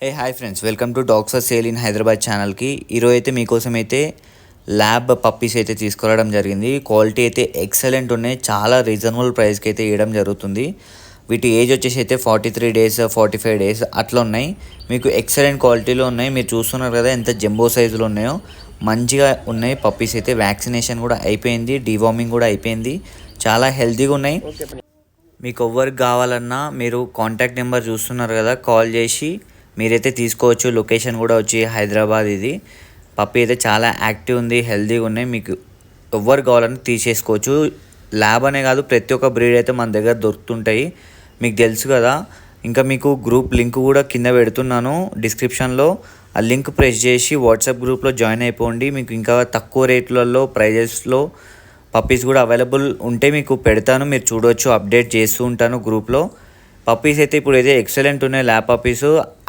Hey hi friends, welcome to dogs for sale in Hyderabad ఛానల్కి. ఈరోజు అయితే మీకోసం అయితే ల్యాబ్ పప్పీస్ అయితే తీసుకురావడం జరిగింది. క్వాలిటీ అయితే ఎక్సలెంట్ ఉన్నాయి. చాలా రీజనబుల్ ప్రైస్కి అయితే ఇవ్వడం జరుగుతుంది. వీటి ఏజ్ వచ్చేసి అయితే 43 డేస్ 45 డేస్ అట్లా ఉన్నాయి. మీకు ఎక్సలెంట్ క్వాలిటీలో ఉన్నాయి. మీరు చూస్తున్నారు కదా ఎంత జంబో సైజులో ఉన్నాయో. మంచిగా ఉన్నాయి పప్పీస్ అయితే. వ్యాక్సినేషన్ కూడా అయిపోయింది, డివార్మింగ్ కూడా అయిపోయింది. చాలా హెల్తీగా ఉన్నాయి. మీకు ఎవరికి కావాలన్నా మీరు కాంటాక్ట్ నెంబర్ చూస్తున్నారు కదా, కాల్ చేసి మీరైతే తీసుకోవచ్చు. లొకేషన్ కూడా వచ్చి హైదరాబాద్. ఇది పప్పి అయితే చాలా యాక్టివ్ ఉంది, హెల్తీగా ఉన్నాయి. మీకు ఎవరు కావాలని తీసేసుకోవచ్చు. ల్యాబ్ అనే కాదు, ప్రతి ఒక్క బ్రీడ్ అయితే మన దగ్గర దొరుకుతుంటాయి, మీకు తెలుసు కదా. ఇంకా మీకు గ్రూప్ లింక్ కూడా కింద పెడుతున్నాను డిస్క్రిప్షన్లో. ఆ లింక్ ప్రెస్ చేసి వాట్సాప్ గ్రూప్లో జాయిన్ అయిపోండి. మీకు ఇంకా తక్కువ రేట్లలో ప్రైజెస్లో పప్పీస్ కూడా అవైలబుల్ ఉంటే మీకు పెడతాను, మీరు చూడవచ్చు. అప్డేట్ చేస్తూ ఉంటాను గ్రూప్లో. పప్పీస్ అయితే ఇప్పుడు అయితే ఎక్సలెంట్ ఉన్నాయి ల్యాబ్ పప్పీస్.